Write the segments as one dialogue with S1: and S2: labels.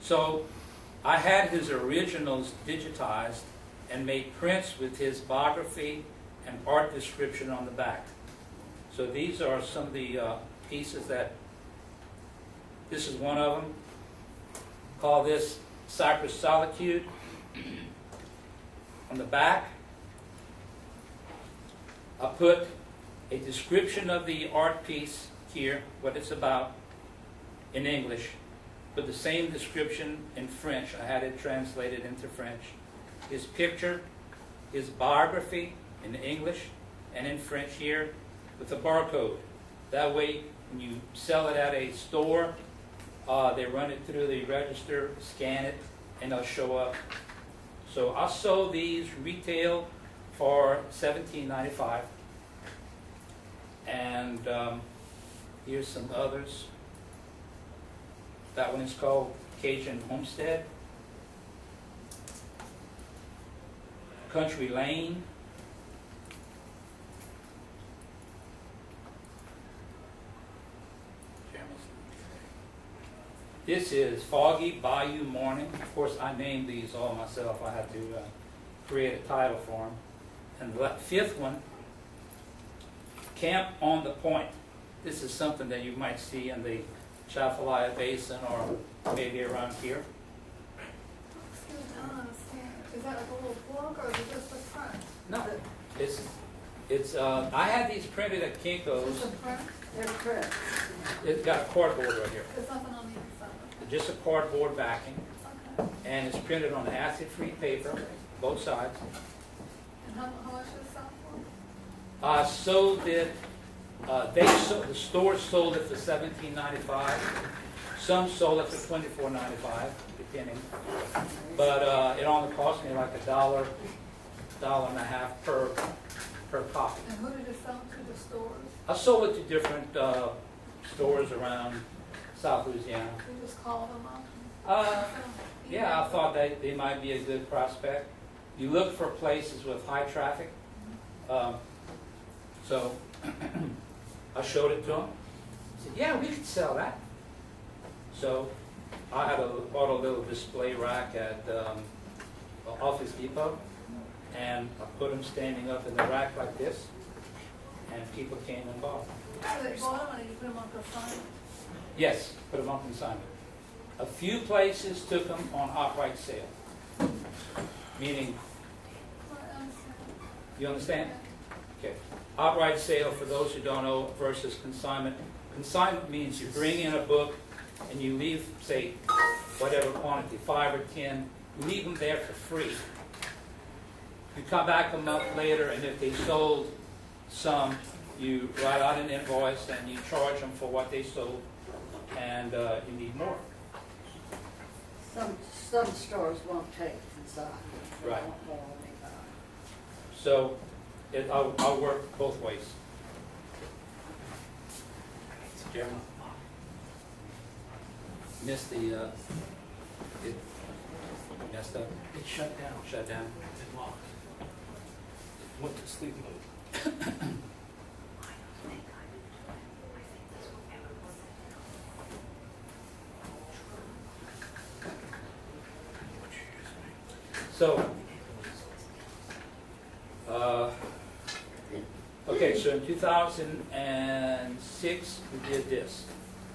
S1: So I had his originals digitized and made prints with his biography and art description on the back. So these are some of the pieces that, this is one of them. Call this Cypress Solitude. On the back, I put a description of the art piece here, what it's about, in English, but the same description in French. I had it translated into French. His picture, his biography in English and in French here with a barcode. That way, when you sell it at a store, they run it through the register, scan it, and they'll show up. So I sold these retail for $17.95. And here's some others. That one is called Cajun Homestead. Country Lane. This is Foggy Bayou Morning. Of course, I named these all myself. I had to create a title for them. And the fifth one, Camp on the Point. This is something that you might see in the Chafalaya Basin or maybe around here.
S2: I don't understand. Is that like a little book or is it just a print?
S1: No, it's I had these printed at
S2: Is
S1: Kinko's.
S2: it a print?
S3: They're correct.
S1: It's got a cardboard right here.
S2: There's nothing on the inside.
S1: Just a cardboard backing.
S2: Okay.
S1: And it's printed on acid-free paper, both sides.
S2: And how much does it sell for?
S1: I sold it, the store sold it for $17.95. Some sold it for $24.95, depending. But it only cost me like $1.50 per copy.
S2: And who did it sell to? The stores?
S1: I sold it to different stores around South Louisiana.
S2: You just call them up?
S1: Yeah, I thought they might be a good prospect. You look for places with high traffic. So I showed it to them. I said, yeah, we could sell that. So I had bought a little display rack at Office Depot, and I put them standing up in the rack like this, and people came and bought them.
S2: So they bought them and you put them on the sign?
S1: Yes, put them up in consignment. A few places took them on outright sale, meaning, you understand? Okay. Outright sale, for those who don't know, versus consignment. Consignment means you bring in a book and you leave, say, whatever quantity, 5 or 10, you leave them there for free. You come back a month later, and if they sold some, you write out an invoice and you charge them for what they sold, and you need more.
S3: Some stores won't take consignment. They
S1: Right.
S3: won't hold anybody.
S1: So I'll work both ways. Jeremy? Missed the, it messed up,
S4: It shut down.
S1: shut down.
S4: It locked. It went to sleep mode.
S1: So, okay, so in 2006, we did this.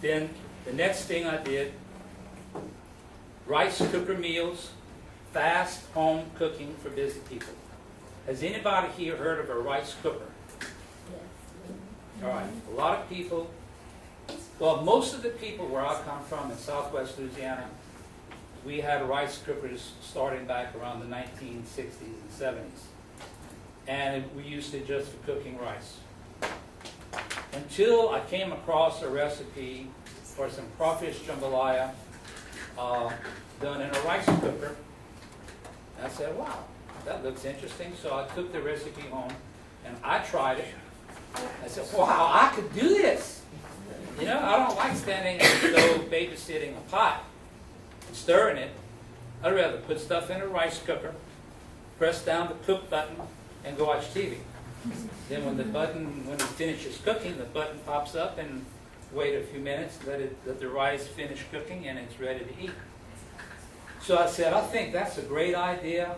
S1: Then the next thing I did, rice cooker meals, fast home cooking for busy people. Has anybody here heard of a rice cooker? All right, a lot of people, well, most of the people where I come from in southwest Louisiana, we had rice cookers starting back around the 1960s and 70s. And we used it just for cooking rice. Until I came across a recipe for some crawfish jambalaya done in a rice cooker. And I said, wow, that looks interesting. So I took the recipe home and I tried it. I said, wow, I could do this. You know, I don't like standing at the stove babysitting a pot and stirring it. I'd rather put stuff in a rice cooker, press down the cook button, and go watch TV. Then when it finishes cooking, the button pops up, and wait a few minutes, let the rice finish cooking, and it's ready to eat. So I said, I think that's a great idea.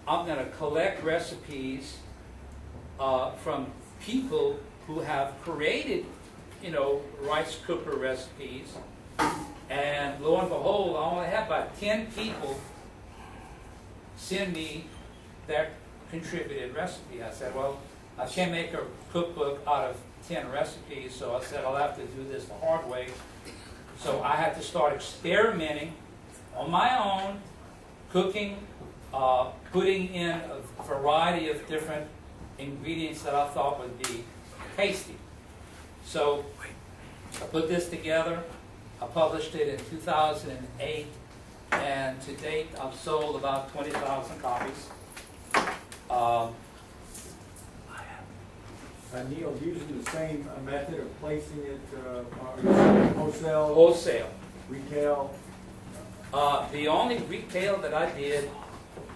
S1: I'm going to collect recipes from people who have created, rice cooker recipes. And lo and behold, I only have about 10 people send me their contributed recipe. I said, well, I can't make a cookbook out of 10 recipes, so I said I'll have to do this the hard way. So I had to start experimenting on my own, cooking, putting in a variety of different ingredients that I thought would be tasty. So I put this together. I published it in 2008, and to date I've sold about 20,000 copies.
S5: Neil, using the same method of placing it, wholesale,
S1: Wholesale.
S5: retail?
S1: The only retail that I did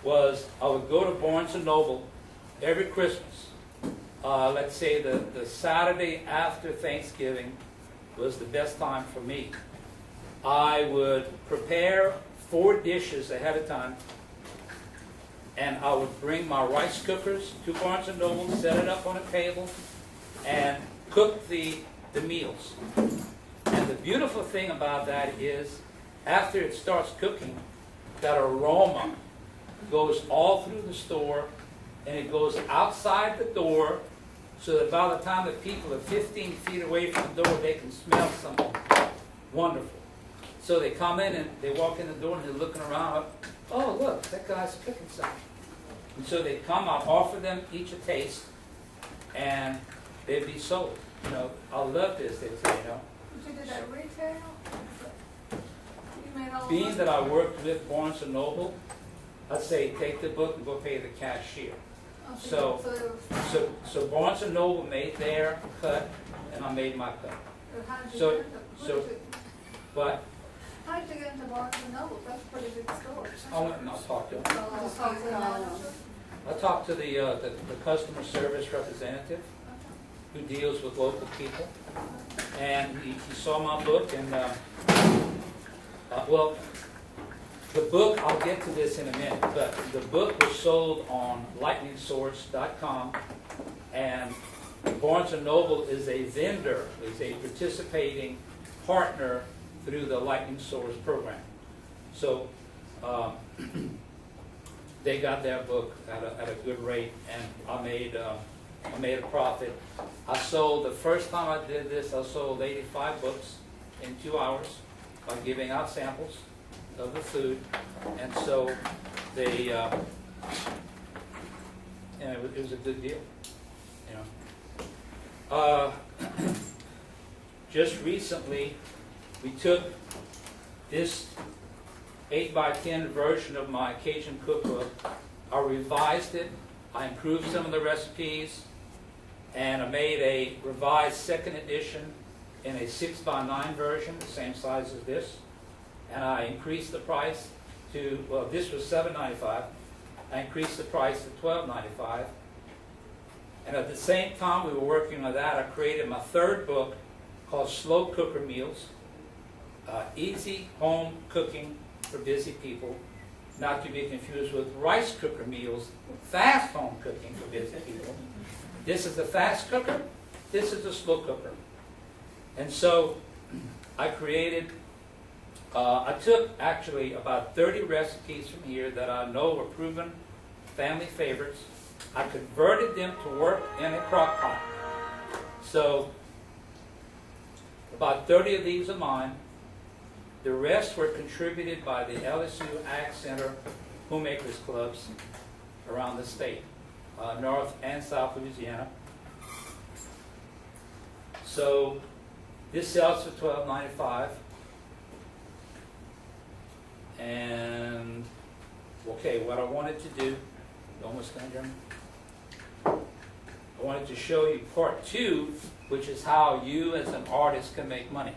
S1: was I would go to Barnes & Noble every Christmas. Let's say the Saturday after Thanksgiving was the best time for me. I would prepare 4 dishes ahead of time, and I would bring my rice cookers to Barnes & Noble, set it up on a table, and cook the meals. And the beautiful thing about that is, after it starts cooking, that aroma goes all through the store, and it goes outside the door, so that by the time the people are 15 feet away from the door, they can smell something wonderful. So they come in and they walk in the door and they're looking around. Oh, look, that guy's cooking something. And so they come, I offer them each a taste, and they'd be sold. I love this, they say,
S2: Did you do that retail? You made all
S1: Being
S2: of
S1: that I worked with Barnes & Noble, I'd say take the book and go pay the cashier. So Barnes & Noble made their cut, and I made my cut. so- But
S2: How did you get into Barnes & Noble? That's a pretty big store.
S1: I went and I talked to them.
S2: So, talk to the manager?
S1: I talked to the customer service representative who deals with local people, and he saw my book, and well, the book, I'll get to this in a minute, but the book was sold on lightningsource.com, and Barnes & Noble is a vendor, is a participating partner through the Lightning Source program. So they got their book at a good rate, and I made a profit. I sold, the first time I did this, I sold 85 books in 2 hours by giving out samples of the food, and so they, it was a good deal, Just recently, we took this 8x10 version of my Cajun cookbook, I revised it, I improved some of the recipes, and I made a revised second edition in a 6x9 version, the same size as this, and I increased the price to, well, this was $7.95, I increased the price to $12.95, and at the same time we were working on that, I created my third book called Slow Cooker Meals, easy home cooking for busy people, not to be confused with rice cooker meals, fast home cooking for busy people. This is a fast cooker, this is a slow cooker. And so I created, I took actually about 30 recipes from here that I know were proven family favorites. I converted them to work in a crock pot. So about 30 of these are mine. The rest were contributed by the LSU Ag Center Homemakers Clubs around the state, North and South Louisiana. So this sells for $12.95. And, okay, what I wanted to do, almost done, Jeremy? I wanted to show you part 2, which is how you as an artist can make money.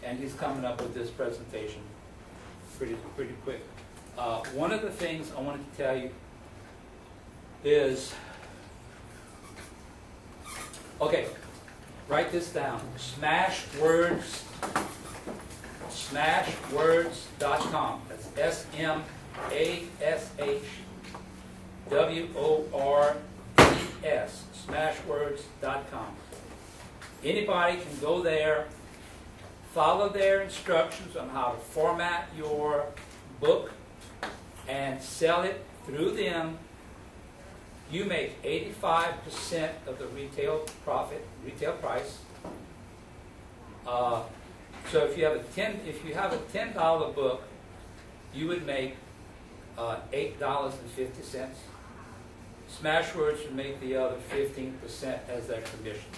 S1: And he's coming up with this presentation pretty quick. One of the things I wanted to tell you is, okay, write this down. Smashwords smashwords.com. That's SMASHWORDS, smashwords.com. Anybody can go there, follow their instructions on how to format your book, and sell it through them. You make 85% of the retail price. So if you have a $10 book, you would make $8.50. Smashwords would make the other 15% as their commission.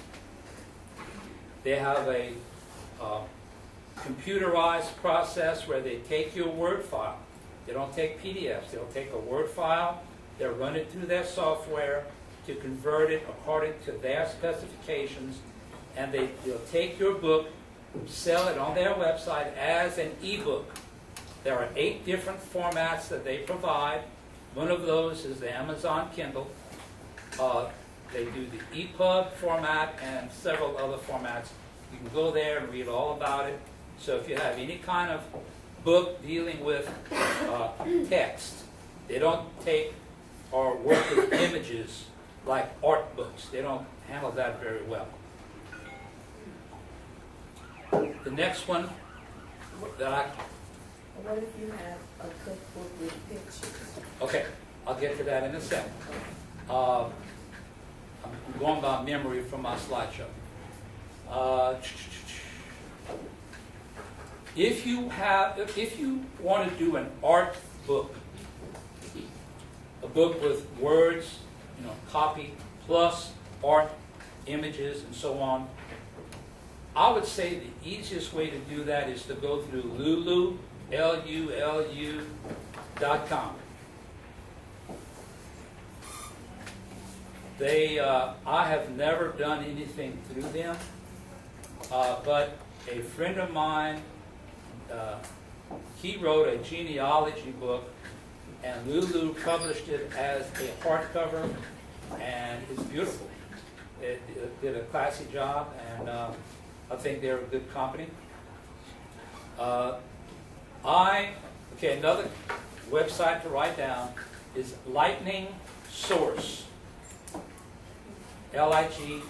S1: They have a computerized process where they take your Word file. They don't take PDFs. They'll take a Word file. They'll run it through their software to convert it according to their specifications, and they'll take your book, sell it on their website as an ebook. There are 8 different formats that they provide. One of those is the Amazon Kindle. They do the EPUB format and several other formats. You can go there and read all about it. So if you have any kind of book dealing with text, they don't take or work with images like art books. They don't handle that very well. The next one that
S3: What if you have a cookbook with pictures?
S1: okay, I'll get to that in a second. I'm going by memory from my slideshow. If you want to do an art book, a book with words, copy plus art, images, and so on, I would say the easiest way to do that is to go through Lulu, LULU.com. I have never done anything through them, but a friend of mine, he wrote a genealogy book, and Lulu published it as a hardcover, and it's beautiful. It did a classy job, and I think they're a good company. Another website to write down is Lightning Source. LIGHTNING,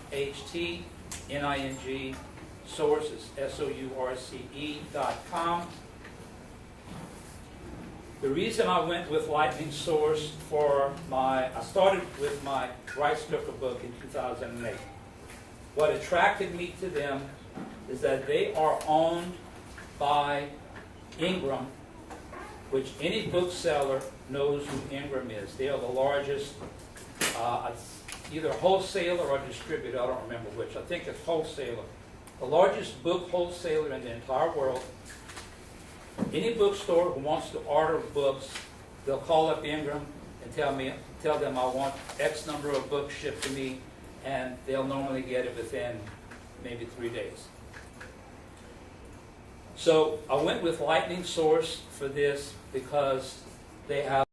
S1: source is SOURCE.com. The reason I went with Lightning Source I started with my Rice Cooker book in 2008. What attracted me to them is that they are owned by Ingram, which any bookseller knows who Ingram is. They are the largest, either wholesaler or distributor, I don't remember which. I think it's wholesaler. The largest book wholesaler in the entire world. Any bookstore who wants to order books, they'll call up Ingram and tell them I want X number of books shipped to me, and they'll normally get it within maybe 3 days. So I went with Lightning Source for this because they have